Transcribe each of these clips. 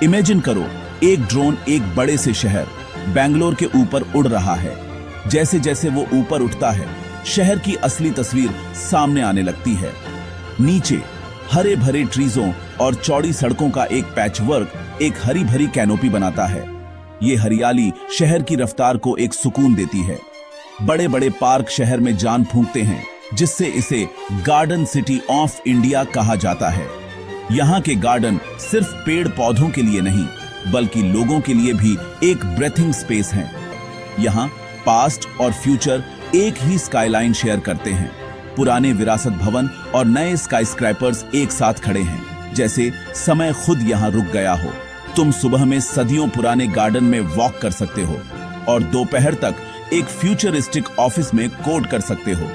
Imagine करो, एक drone एक बड़े से शहर बेंगलोर के ऊपर उड़ रहा है। जैसे जैसे वो ऊपर उठता है, शहर की असली तस्वीर सामने आने लगती है। नीचे हरे भरे ट्रीजों और चौड़ी सड़कों का एक पैचवर्क एक हरी भरी कैनोपी बनाता है। ये हरियाली शहर की रफ्तार को एक सुकून देती है। बड़े बड़े पार्क शहर में जान फूंकते हैं, जिससे इसे गार्डन सिटी ऑफ इंडिया कहा जाता है। यहाँ के गार्डन सिर्फ पेड़ पौधों के लिए नहीं, बल्कि लोगों के लिए भी एक ब्रेथिंग स्पेस है। यहाँ पास्ट और फ्यूचर एक ही स्काईलाइन शेयर करते हैं। पुराने विरासत भवन और नए स्काईस्क्रैपर्स एक साथ खड़े हैं, जैसे समय खुद यहाँ रुक गया हो। तुम सुबह में सदियों पुराने गार्डन में वॉक कर सकते हो और दोपहर तक एक फ्यूचरिस्टिक ऑफिस में कोड कर सकते हो।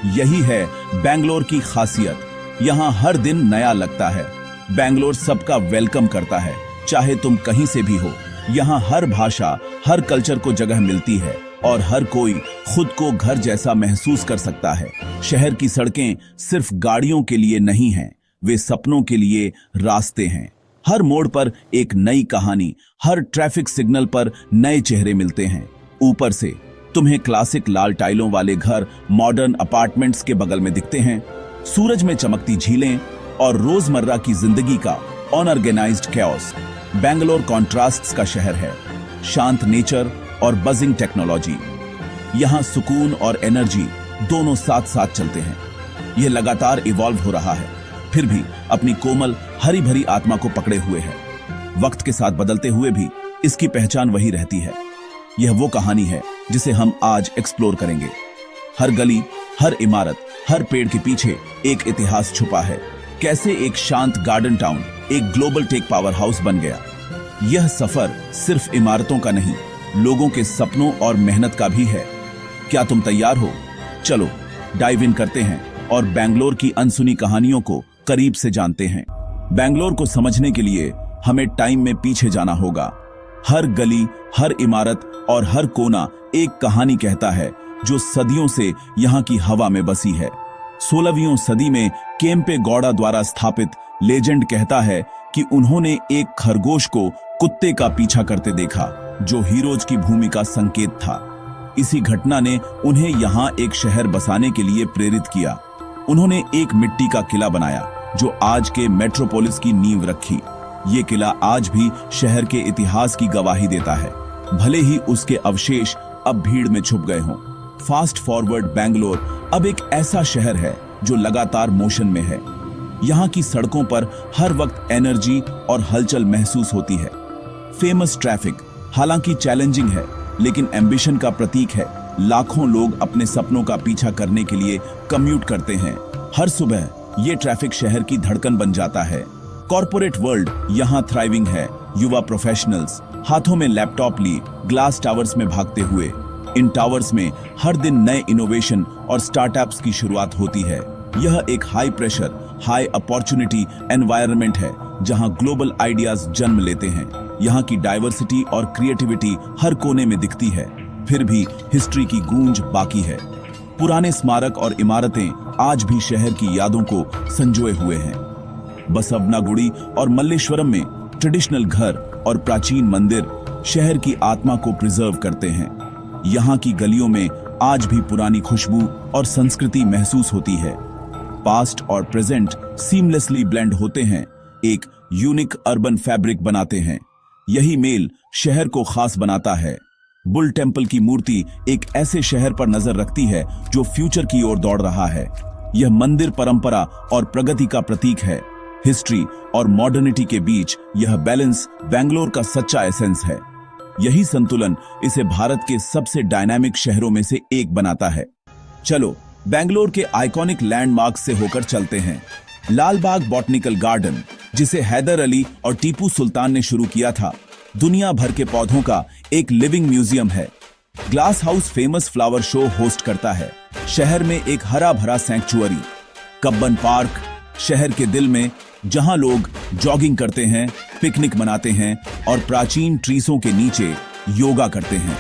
यही है बेंगलोर की खासियत। यहाँ हर दिन नया लगता है। बेंगलोर सबका वेलकम करता है, चाहे तुम कहीं से भी हो। यहाँ हर भाषा, हर कल्चर को जगह मिलती है और हर कोई खुद को घर जैसा महसूस कर सकता है। शहर की सड़कें सिर्फ गाड़ियों के लिए नहीं हैं, वे सपनों के लिए रास्ते हैं। हर मोड़ पर एक नई कहानी, हर ट्रैफिक सिग्नल पर नए चेहरे मिलते हैं। ऊपर से तुम्हें क्लासिक लाल टाइलों वाले घर मॉडर्न अपार्टमेंट्स के बगल में दिखते हैं, सूरज में चमकती झीलें और रोजमर्रा की जिंदगी का अनऑर्गेनाइज्ड कैओस। बेंगलोर कॉन्ट्रास्ट्स का शहर है, शांत नेचर और बजिंग टेक्नोलॉजी। यहाँ सुकून और एनर्जी दोनों साथ साथ चलते हैं। यह लगातार इवॉल्व हो रहा है, फिर भी अपनी कोमल हरी भरी आत्मा को पकड़े हुए है। वक्त के साथ बदलते हुए भी इसकी पहचान वही रहती है। यह वो कहानी है जिसे हम आज एक्सप्लोर करेंगे। हर गली, हर इमारत, हर पेड़ के पीछे एक इतिहास छुपा है। कैसे एक शांत गार्डन टाउन एक ग्लोबल टेक पावर हाउस बन गया। यह सफर सिर्फ इमारतों का नहीं, लोगों के सपनों और मेहनत का भी है। क्या तुम तैयार हो? चलो डाइव इन करते हैं और बेंगलोर की अनसुनी कहानियों को करीब से जानते हैं। बेंगलोर को समझने के लिए हमें टाइम में पीछे जाना होगा। हर गली, हर इमारत और हर कोना एक कहानी कहता है, जो सदियों से यहाँ की हवा में बसी है। 16वीं सदी में केम्पे गौड़ा द्वारा स्थापित लेजेंड कहता है कि उन्होंने एक खरगोश को कुत्ते का पीछा करते देखा, जो हीरोज की भूमि का संकेत था। इसी घटना ने उन्हें यहाँ एक शहर बसाने के लिए प्रेरित किया। उन्होंने एक मिट्टी का किला बनाया, जो आज के मेट्रोपोलिस की नींव रखी। ये किला आज भी शहर के इतिहास की गवाही देता है, भले ही उसके अवशेष अब भीड़ में छुप गए हों। फास्ट फॉरवर्ड, बेंगलोर अब एक ऐसा शहर है जो लगातार मोशन में है। यहाँ की सड़कों पर हर वक्त एनर्जी और हलचल महसूस होती है। फेमस ट्रैफिक हालांकि चैलेंजिंग है, लेकिन एम्बिशन का प्रतीक है। लाखों लोग अपने सपनों का पीछा करने के लिए कम्यूट करते हैं। हर सुबह ये ट्रैफिक शहर की धड़कन बन जाता है। कॉर्पोरेट वर्ल्ड यहाँ थ्राइविंग है। युवा प्रोफेशनल्स हाथों में लैपटॉप लिए ग्लास टावर्स में भागते हुए। इन टावर्स में हर दिन नए इनोवेशन और स्टार्टअप्स की शुरुआत होती है। यह एक high pressure, high opportunity environment है, जहां ग्लोबल आइडियाज जन्म लेते हैं। यहाँ की डाइवर्सिटी और क्रिएटिविटी हर कोने में दिखती है, फिर भी हिस्ट्री की गूंज बाकी है। पुराने स्मारक और इमारतें आज भी शहर की यादों को संजोए हुए हैं। बसवनागुड़ी और मल्लेश्वरम में ट्रेडिशनल घर और प्राचीन मंदिर शहर की आत्मा को प्रिजर्व करते हैं। यहाँ की गलियों में आज भी पुरानी खुशबू और संस्कृति महसूस होती है। पास्ट और प्रेजेंट सीमलेसली ब्लेंड होते हैं, एक यूनिक अर्बन फैब्रिक बनाते हैं। यही मेल शहर को खास बनाता है। बुल टेम्पल की मूर्ति एक ऐसे शहर पर नजर रखती है जो फ्यूचर की ओर दौड़ रहा है। यह मंदिर परंपरा और प्रगति का प्रतीक है। हिस्ट्री और मॉडर्निटी के बीच यह बैलेंस बेंगलोर का सच्चा एसेंस है। यही संतुलन इसे भारत के सबसे डायनामिक शहरों में से एक बनाता है। चलो बेंगलोर के आइकॉनिक लैंडमार्क से होकर चलते हैं। लाल बाग बॉटनिकल गार्डन, जिसे हैदर अली और टीपू सुल्तान ने शुरू किया था, दुनिया भर के पौधों का एक लिविंग म्यूजियम है। Glass house famous flower show host करता है। शहर में एक हरा भरा सैंक्चुअरी। कब्बन पार्क शहर के दिल में, जहां लोग जॉगिंग करते हैं, पिकनिक मनाते हैं और प्राचीन ट्रीसों के नीचे योगा करते हैं।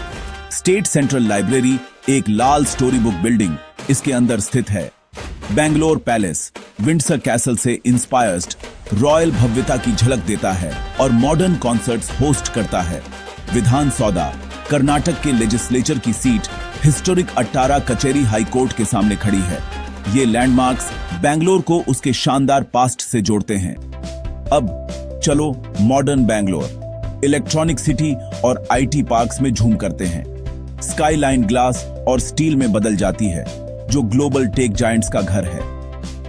स्टेट सेंट्रल लाइब्रेरी, एक लाल स्टोरी बुक बिल्डिंग, इसके अंदर स्थित है। बेंगलोर पैलेस, विंडसर कैसल से इंस्पायर्ड रॉयल भव्यता की झलक देता है और मॉडर्न कॉन्सर्ट्स होस्ट करता है। विधान सौदा, कर्नाटक के लेजिस्लेचर की सीट हिस्टोरिक अट्टारा कचेरी हाई कोर्ट के सामने खड़ी है। ये लैंडमार्क्स बेंगलोर को उसके शानदार पास्ट से जोड़ते हैं। अब चलो मॉडर्न बेंगलोर, इलेक्ट्रॉनिक सिटी और आईटी पार्क्स में झूम करते हैं। स्काईलाइन ग्लास और स्टील में बदल जाती है, जो ग्लोबल टेक जायंट्स का घर है।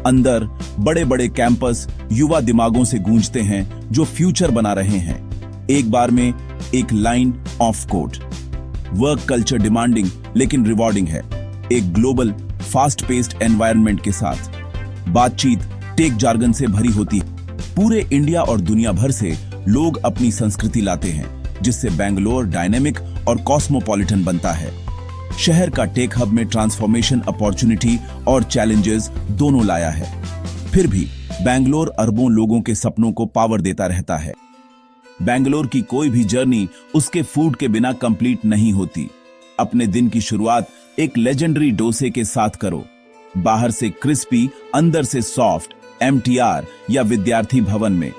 अंदर बड़े बड़े कैंपस युवा दिमागों से गूंजते हैं, जो फ्यूचर बना रहे हैं। एक बार में एक line of quote. Work culture demanding लेकिन रिवॉर्डिंग है, एक ग्लोबल फास्ट पेस्ड एनवायरनमेंट के साथ। बातचीत टेक जार्गन से भरी होती है। पूरे इंडिया और दुनिया भर से लोग अपनी संस्कृति लाते हैं, जिससे बेंगलोर डायनेमिक और कॉस्मोपॉलिटन बनता है। शहर का टेक हब में ट्रांसफॉर्मेशन अपॉर्चुनिटी और चैलेंजेस दोनों लाया है। फिर भी बेंगलोर अरबों लोगों के सपनों को पावर देता रहता है। बेंगलोर की कोई भी जर्नी उसके फूड के बिना कंप्लीट नहीं होती। अपने दिन की शुरुआत एक लेजेंडरी डोसे के साथ करो। बाहर से क्रिस्पी, अंदर से सॉफ्ट, एमटीआर या विद्यार्थी भवन में।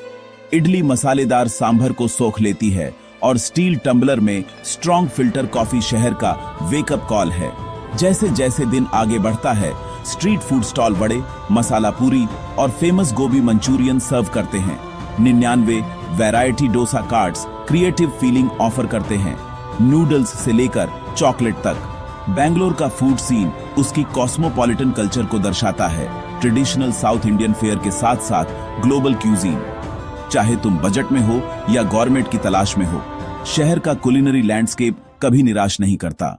इडली मसालेदार सांभर को सोख लेती है और स्टील टम्बलर में स्ट्रॉन्ग फिल्टर कॉफी शहर का वेकअप कॉल है। जैसे जैसे दिन आगे बढ़ता है, स्ट्रीट फूड स्टॉल बड़े, मसाला पूरी और फेमस गोभी मंचूरियन सर्व करते हैं। 99 variety dosa carts creative feeling offer करते हैं, नूडल्स से लेकर चॉकलेट तक। बेंगलोर का फूड सीन उसकी कॉस्मोपॉलिटन कल्चर को दर्शाता है, ट्रेडिशनल साउथ इंडियन फेयर के साथ साथ ग्लोबल क्यूजीन। चाहे तुम बजट में हो या गवर्नमेंट की तलाश में हो, शहर का कुलिनरी लैंडस्केप कभी निराश नहीं करता।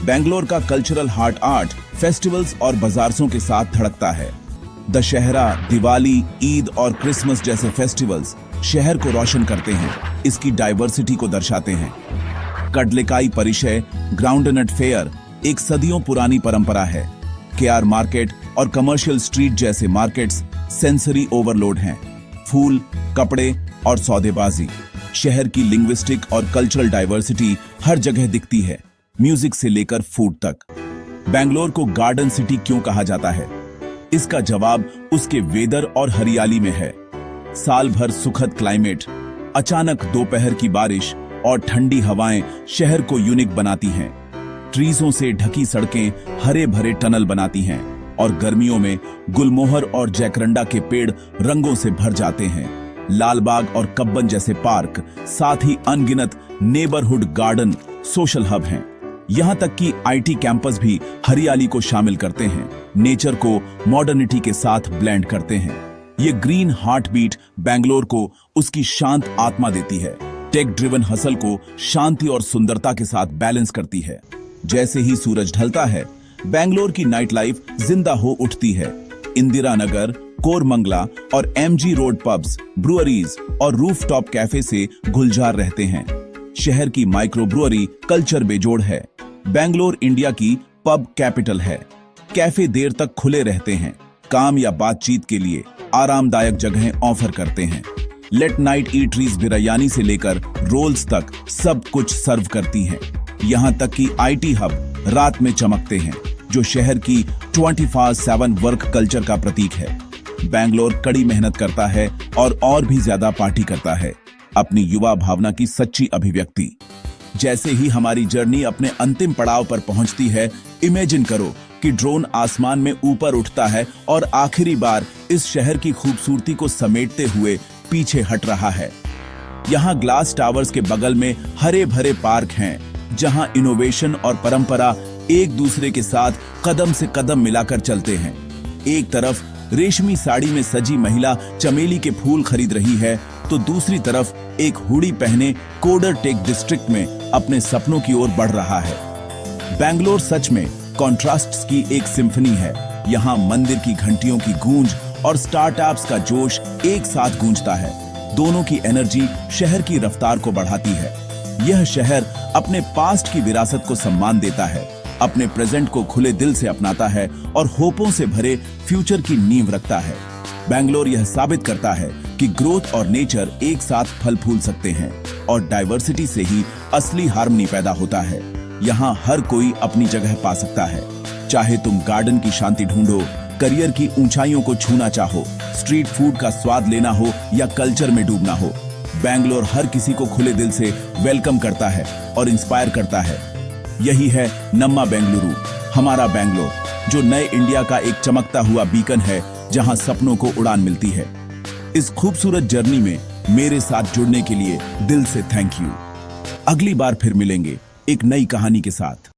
बेंगलोर का कल्चरल हार्ट आर्ट, फेस्टिवल्स और बाजारों के साथ धड़कता है। दशहरा, दिवाली, ईद और क्रिसमस जैसे फेस्टिवल्स शहर को रोशन करते हैं, इसकी डाइवर्सिटी को दर्शाते हैं। कडलेकाई परिषय, ग्राउंडनट फेयर एक सदियों पुरानी परंपरा है। केआर मार्केट और कमर्शियल स्ट्रीट जैसे मार्केट्स सेंसरी ओवरलोड हैं। फूल, कपड़े और सौदेबाजी, शहर की लिंग्विस्टिक और कल्चरल डाइवर्सिटी हर जगह दिखती है, म्यूजिक से लेकर फूड तक। बेंगलोर को गार्डन सिटी क्यों कहा जाता है? इसका जवाब उसके वेदर और हरियाली में है। साल भर सुखद क्लाइमेट, अचानक दोपहर की बारिश और ठंडी हवाएं शहर को यूनिक बनाती हैं। ट्रीजों से ढकी सड़कें हरे भरे टनल बनाती हैं और गर्मियों में गुलमोहर और जैकरंडा के पेड़ रंगों से भर जाते हैं। लालबाग और कब्बन जैसे पार्क, साथ ही अनगिनत नेबरहुड गार्डन सोशल हब हैं। यहाँ तक कि आईटी कैंपस भी हरियाली को शामिल करते हैं, नेचर को मॉडर्निटी के साथ ब्लेंड करते हैं। ये ग्रीन हार्ट बीट बेंगलोर को उसकी शांत आत्मा देती है, टेक ड्रिवन हसल को शांति और सुंदरता के साथ बैलेंस करती है। जैसे ही सूरज ढलता है, बेंगलोर की नाइट लाइफ जिंदा हो उठती है। इंदिरा नगर, कोरमंगला और एमजी रोड पब्स, ब्रुअरीज और रूफटॉप कैफे से गुलजार रहते हैं। शहर की माइक्रो ब्रुअरी कल्चर बेजोड़ है। बेंगलोर इंडिया की पब कैपिटल है। कैफे देर तक खुले रहते हैं, काम या बातचीत के लिए आरामदायक जगहें ऑफर करते हैं। लेट नाइट ईटरीज बिरयानी से लेकर रोल्स तक सब कुछ सर्व करती हैं। यहाँ तक कि आईटी हब रात में चमकते हैं, जो शहर की 24/7 वर्क कल्चर का प्रतीक है। बेंगलोर कड़ी मेहनत करता है और भी ज्यादा पार्टी करता है, अपनी युवा भावना की सच्ची अभिव्यक्ति। जैसे ही हमारी जर्नी अपने अंतिम पड़ाव पर पहुंचती है, इमेजिन करो कि ड्रोन आसमान में ऊपर उठता है और आखिरी बार इस शहर की खूबसूरती को समेटते हुए पीछे हट रहा है। यहाँ ग्लास टावर्स के बगल में हरे भरे पार्क हैं, जहाँ इनोवेशन और परंपरा एक दूसरे के साथ कदम से कदम मिलाकर चलते हैं। एक तरफ रेशमी साड़ी में सजी महिला चमेली के फूल खरीद रही है, तो दूसरी तरफ एक हुडी पहने कोडर टेक डिस्ट्रिक्ट में अपने सपनों की ओर बढ़ रहा है। बेंगलोर सच में कॉन्ट्रास्ट्स की एक सिम्फनी है। यहाँ मंदिर की घंटियों की गूंज और स्टार्टअप्स का जोश एक साथ गूंजता है। दोनों की एनर्जी शहर की रफ्तार को बढ़ाती है। यह शहर अपने पास्ट की विरासत को सम्मान देता है, अपने प्रेजेंट को खुले दिल से अपनाता है और होपों से भरे फ्यूचर की नींव रखता है। बेंगलोर यह साबित करता है कि ग्रोथ और नेचर एक साथ फल फूल सकते हैं और डाइवर्सिटी से ही असली हार्मनी पैदा होता है। यहाँ हर कोई अपनी जगह पा सकता है। चाहे तुम गार्डन की शांति ढूंढो, करियर की ऊंचाइयों को छूना चाहो स्ट्रीट फूड का स्वाद लेना हो या कल्चर में डूबना हो, बैंगलोर हर किसी को खुले दिल से वेलकम करता है और इंस्पायर करता है। यही है नम्मा बेंगलुरु, हमारा बैंगलोर, जो नए इंडिया का एक चमकता हुआ बीकन है जहां सपनों को उड़ान मिलती है। इस खूबसूरत जर्नी में मेरे साथ जुड़ने के लिए दिल से थैंक यू। अगली बार फिर मिलेंगे एक नई कहानी के साथ।